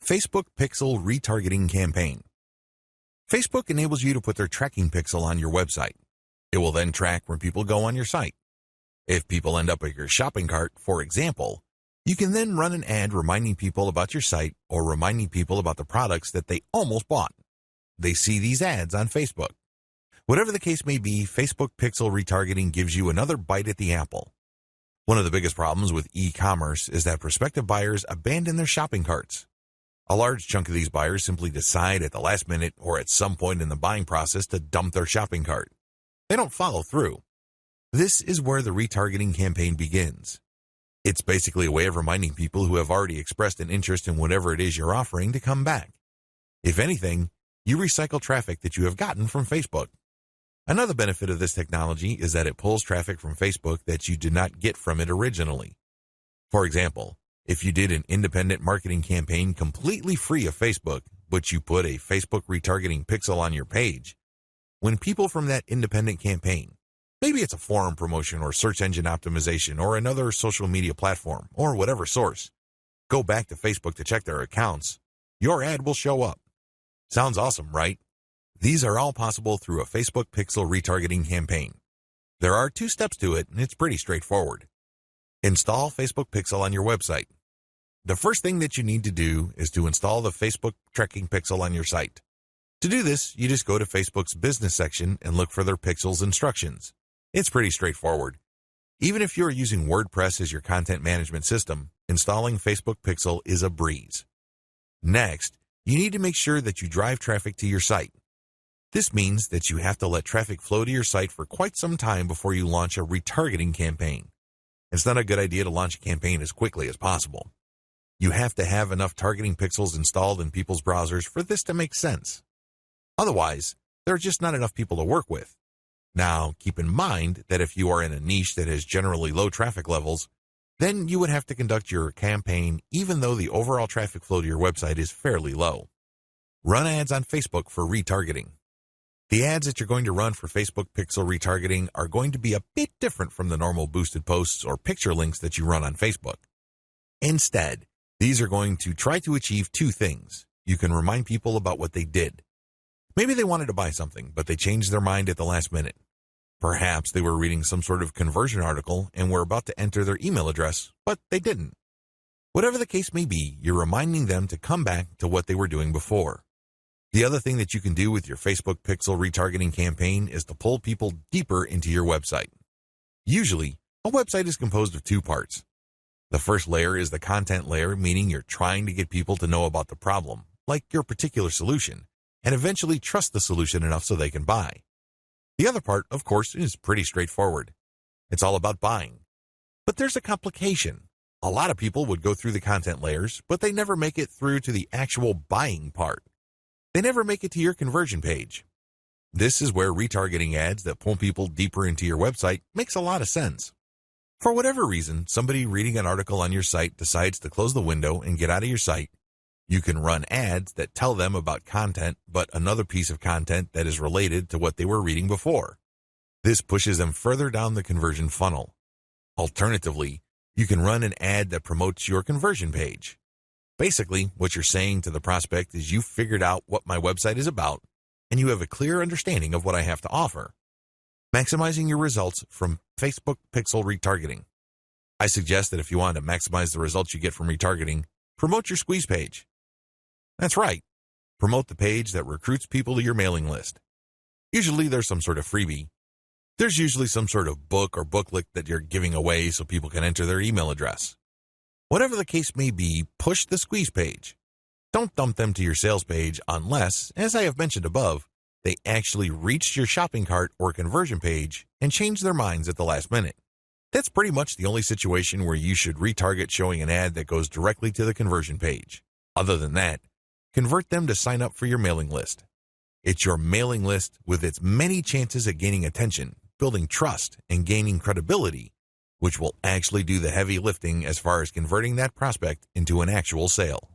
Facebook Pixel Retargeting Campaign. Facebook enables you to put their tracking pixel on your website. It will then track where people go on your site. If people end up at your shopping cart, for example, you can then run an ad reminding people about your site or reminding people about the products that they almost bought. They see these ads on Facebook. Whatever the case may be, Facebook Pixel Retargeting gives you another bite at the apple. One of the biggest problems with e-commerce is that prospective buyers abandon their shopping carts. A large chunk of these buyers simply decide at the last minute or at some point in the buying process to dump their shopping cart. They don't follow through. This is where the retargeting campaign begins. It's basically a way of reminding people who have already expressed an interest in whatever it is you're offering to come back. If anything, you recycle traffic that you have gotten from Facebook. Another benefit of this technology is that it pulls traffic from Facebook that you did not get from it originally. For example, if you did an independent marketing campaign completely free of Facebook, but you put a Facebook retargeting pixel on your page, when people from that independent campaign, maybe it's a forum promotion or search engine optimization or another social media platform or whatever source, go back to Facebook to check their accounts, your ad will show up. Sounds awesome, right? These are all possible through a Facebook Pixel retargeting campaign. There are 2 steps to it, and it's pretty straightforward. Install Facebook Pixel on your website. The first thing that you need to do is to install the Facebook tracking pixel on your site. To do this, you just go to Facebook's business section and look for their pixels instructions. It's pretty straightforward. Even if you're using WordPress as your content management system, installing Facebook Pixel is a breeze. Next, you need to make sure that you drive traffic to your site. This means that you have to let traffic flow to your site for quite some time before you launch a retargeting campaign. It's not a good idea to launch a campaign as quickly as possible. You have to have enough targeting pixels installed in people's browsers for this to make sense. Otherwise, there are just not enough people to work with. Now, keep in mind that if you are in a niche that has generally low traffic levels, then you would have to conduct your campaign even though the overall traffic flow to your website is fairly low. Run ads on Facebook for retargeting. The ads that you're going to run for Facebook Pixel retargeting are going to be a bit different from the normal boosted posts or picture links that you run on Facebook. Instead, these are going to try to achieve 2 things. You can remind people about what they did. Maybe they wanted to buy something, but they changed their mind at the last minute. Perhaps they were reading some sort of conversion article and were about to enter their email address, but they didn't. Whatever the case may be, you're reminding them to come back to what they were doing before. The other thing that you can do with your Facebook Pixel retargeting campaign is to pull people deeper into your website. Usually, a website is composed of 2 parts. The first layer is the content layer, meaning you're trying to get people to know about the problem, like your particular solution, and eventually trust the solution enough so they can buy. The other part, of course, is pretty straightforward. It's all about buying. But there's a complication. A lot of people would go through the content layers, but they never make it through to the actual buying part. They never make it to your conversion page. This is where retargeting ads that pull people deeper into your website makes a lot of sense. For whatever reason, somebody reading an article on your site decides to close the window and get out of your site. You can run ads that tell them about content, but another piece of content that is related to what they were reading before. This pushes them further down the conversion funnel. Alternatively, you can run an ad that promotes your conversion page. Basically, what you're saying to the prospect is you've figured out what my website is about, and you have a clear understanding of what I have to offer. Maximizing your results from Facebook Pixel retargeting. I suggest that if you want to maximize the results you get from retargeting, promote your squeeze page. That's right. Promote the page that recruits people to your mailing list. Usually there's some sort of freebie. There's usually some sort of book or booklet that you're giving away so people can enter their email address. Whatever the case may be, push the squeeze page. Don't dump them to your sales page unless, as I have mentioned above, they actually reached your shopping cart or conversion page and changed their minds at the last minute. That's pretty much the only situation where you should retarget showing an ad that goes directly to the conversion page. Other than that, convert them to sign up for your mailing list. It's your mailing list with its many chances at gaining attention, building trust, and gaining credibility, which will actually do the heavy lifting as far as converting that prospect into an actual sale.